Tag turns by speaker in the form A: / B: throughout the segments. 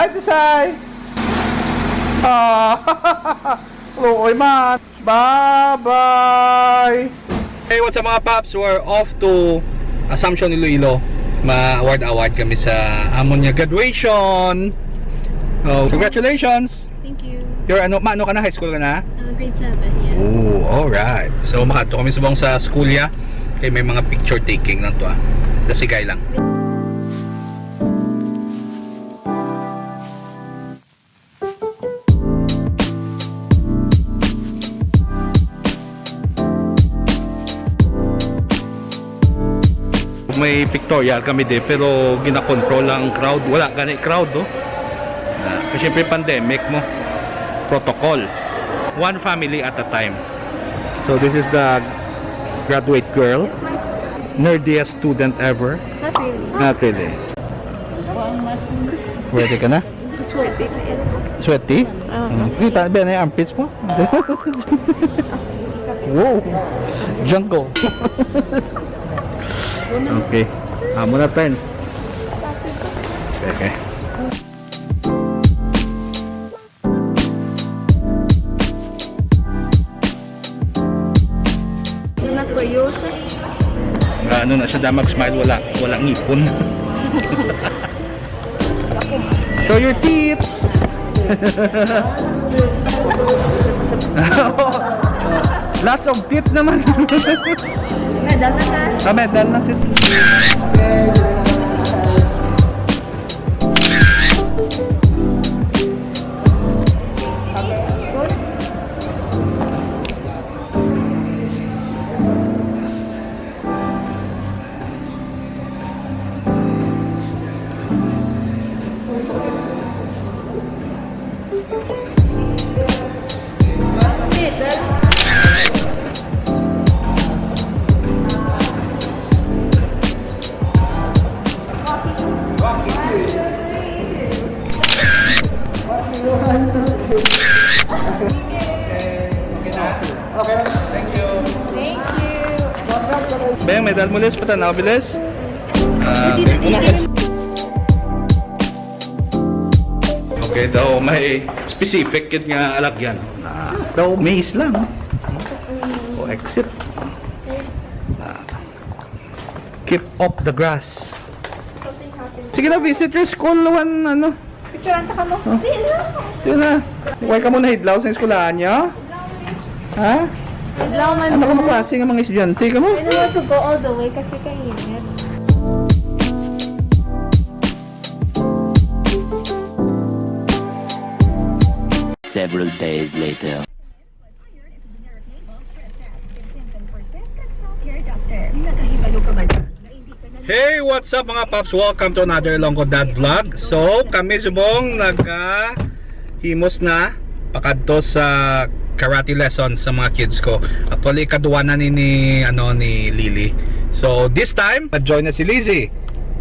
A: Bye, Tisay! Luoy man! Bye-bye! Hey, what's up mga paps? We're off to Assumption, Iloilo. Ma-award kami sa amon niya graduation. Oh, congratulations!
B: Thank you.
A: You're ano ka na? High school ka na?
B: Grade 7, yeah.
A: Oh, alright. So makato kami subong sa school ya. Kaya may mga picture taking lang to ah. Dasigay lang. May pictorial kami din pero gina-control ang crowd. Wala gani crowd oh. Kasi syempre pandemic mo. Protocol. One family at a time. So this is the graduate girl. Nerdiest student ever.
B: Not really.
A: Not really. Ready ka na?
B: Sweaty.
A: Sweaty? Kita ba na yung armpits mo? Wow! Jungle! Okay. Muna turn. Okay. Ano na siya mag-smile, walang ngipon. Show your teeth. Lots of teeth naman.
B: Medal na na.
A: Medal na siya. Beng, medal mo les, patanaw bilis. Okay daw, may specific kid nga alagyan. Daw, maze lang. O exit. Keep up the grass. Sige na, visit your school. Ano?
B: Picturean ka mo.
A: Sige na. Huwag ka muna hidlaw sa eskwelahan niyo. Ha?
B: Hidlaw man.
A: Ano ka mo klase ng mga estudyante ka mo?
B: I don't want to go all the way kasi kainit.
C: Several days later.
A: Hey, what's up mga paps? Welcome to another Ilonggo Dad vlog. So, kami subong himos na pakadto sa karate lesson sa mga kids ko. Actually, kaduwa na ni Lily. So, this time, na-join na si Lizzie.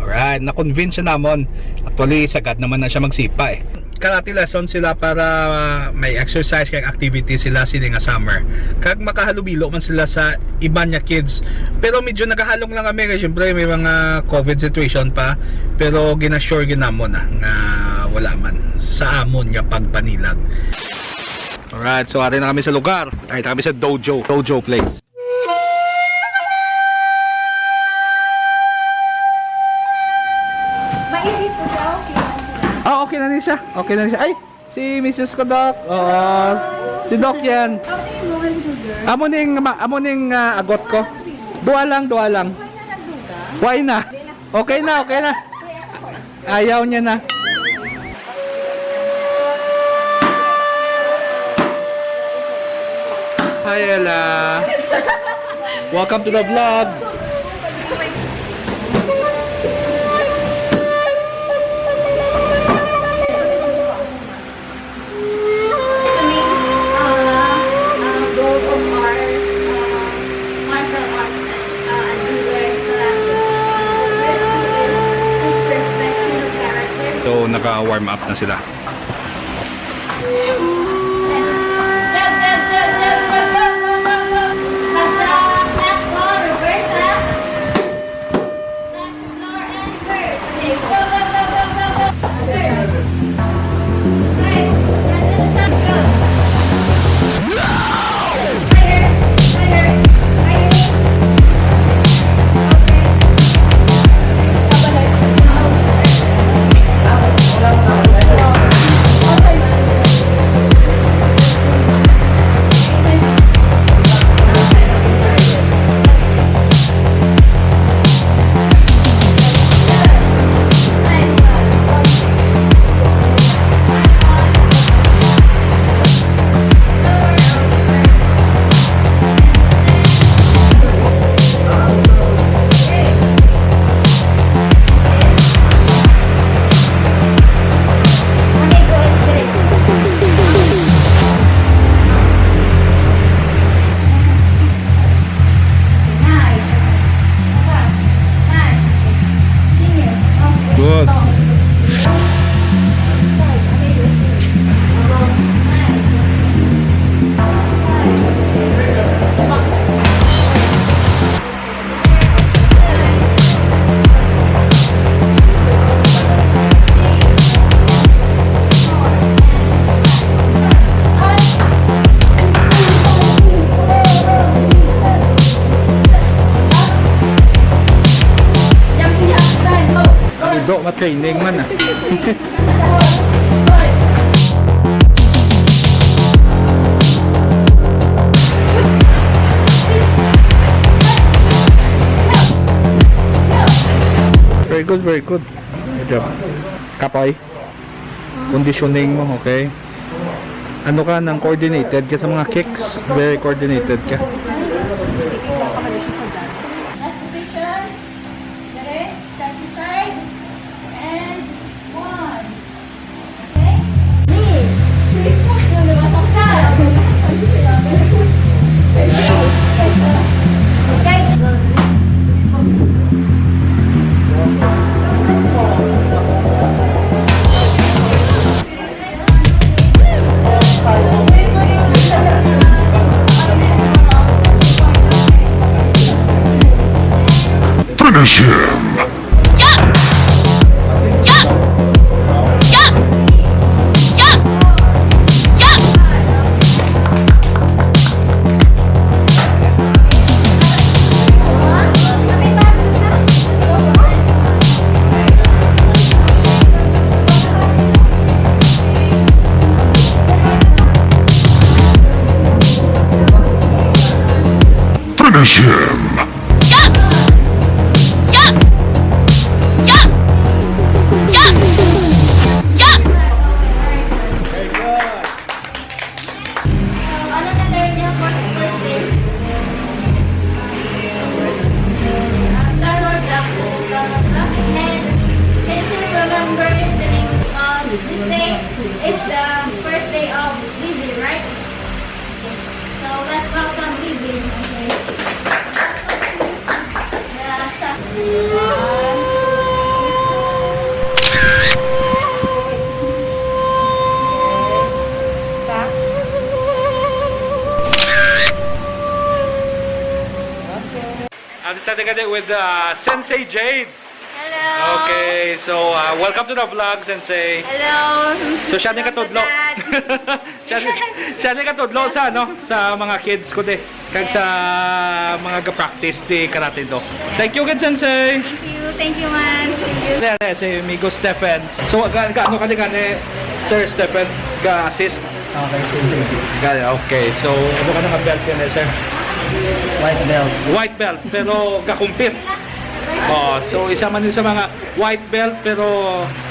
A: Alright, na-convince siya namon. Actually, sagad naman na siya magsipa eh. Karate lesson sila para may exercise kay activity sila sila nga summer. Kag makahalubilo man sila sa iba niya kids. Pero medyo nagahalong lang kami kasi syempre may mga COVID situation pa. Pero gina-sure ginamon na nga wala man sa amon nga pagpanilag. Alright, so ari na kami sa lugar. Ay, kami sa dojo place. Okay na rin siya. Okay na rin siya. Ay, si Mrs. ko, Doc. Oo, si Doc yan. Amoning agot ko. Dua lang. Why na? Okay na. Ayaw niya na. Hi, Ella. Welcome to the vlog. So, naka-warm up na sila. ma-training man ah. Very good, very good. Good job. Kapoy. Conditioning mo, okay? Ano ka ng coordinated ka sa mga kicks? Very coordinated ka.
B: Last position. Dire. Stand to side. And 1. Okay? Knee. Twist mo. Lumabas sa. Okay.
D: Finish him! Finish him!
B: Ano na tayo niya for the first day? Starboard lap. And can you remember the name of this day? It's the first day of Living, right? So let's welcome Living. Okay.
A: I'm starting with Sensei Jade.
B: Hello.
A: Okay, so welcome to the vlog, Sensei.
B: Hello.
A: So siya ni katudlo. Siya ni katudlo sa ano sa mga kids ko de kag sa mga ga-practice di Karatedo. Thank you, good Sensei.
B: Thank you, man. Thank you.
A: Yeah, si amigo Stephen. So gaano ka ni Sir Stephen ga-assist?
E: Okay, sige.
A: Okay, so ano ka nga belt yan sir?
E: White belt.
A: White belt pero ga-compete. Oh, so isa man yun sa mga white belt pero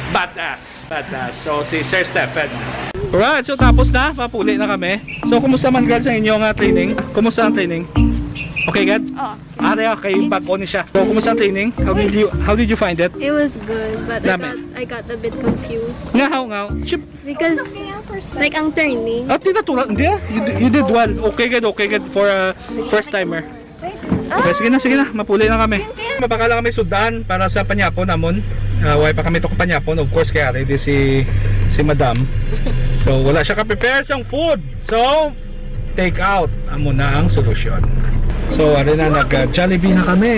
A: badass. So si Sir Stephen. Alright, so tapos na, papuli na kami. So kumusta man girls sa inyo nga training? Kumusta ang training? Okay, good?
B: Oh.
A: Okay, bago ni siya. So kumusta ang training? How did you find it?
B: It was good, but
A: Dami.
B: I got a bit confused.
A: Ngaw. Chip.
B: Because, like, ang turning.
A: Ah, tinatulak. Hindi ah. You did well. Okay, good for a first timer. Okay, sige na. Mapuli na kami. Mabaka lang kami sudan para sa panyapon namon. Why pa kami to ka panyapon. Of course, kaya ready si Madam. So, wala siya ka-prepare sang food. So, take out. Amo na ang solusyon. So, ano na, nag-Jollibee na kami.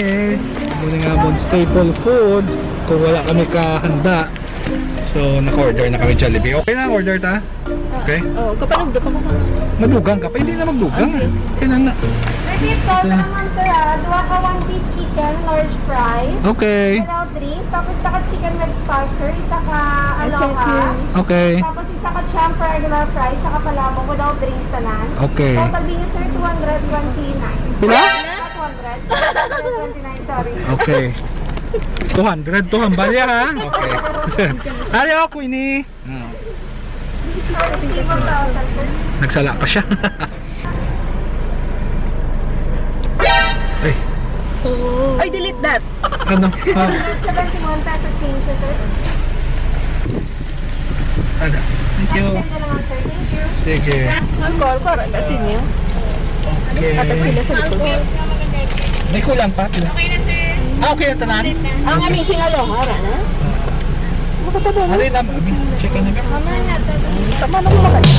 A: Ano nga mo, staple food. Kung wala kami kahanda. So, naka-order na kami Jollibee. Okay na, order ta? Okay?
B: Oh, kapag nagdupa ko.
A: Madugang ka pa? Hindi na magdugang. Kailan na?
F: Ready po, naman sir duwa ka 1-piece chicken, large fries.
A: Okay.
F: Without drinks. Tapos isa ka chicken with sponsor, isa ka aloha.
A: Okay.
F: Tapos isa ka champ regular fries, isa ka palabok without drinks tanan.
A: Okay.
F: Total bill niyo sir, 229.
A: Pila?
F: Not 200, 229, sorry.
A: Okay. 200 to hambal ya ha? Okay. Ari ako ini.
F: Sorry, 1,000 sir.
A: Nagsala pa siya. Ay,
B: Oh. Ay, delete that.
A: ano?
F: 71 peso change siya, sir.
A: Aga. Thank you.
F: Send na naman sir, thank you.
A: Sige.
B: Ang call ko, rin kasi niyo.
A: Okay.
B: Sa likod.
A: May kulang pa? Okay na sir. Okay na tanan?
B: Ang amazing aloha, na?
A: Ano na? Check in na.
F: Mamaya na,
B: Tama na kumakas.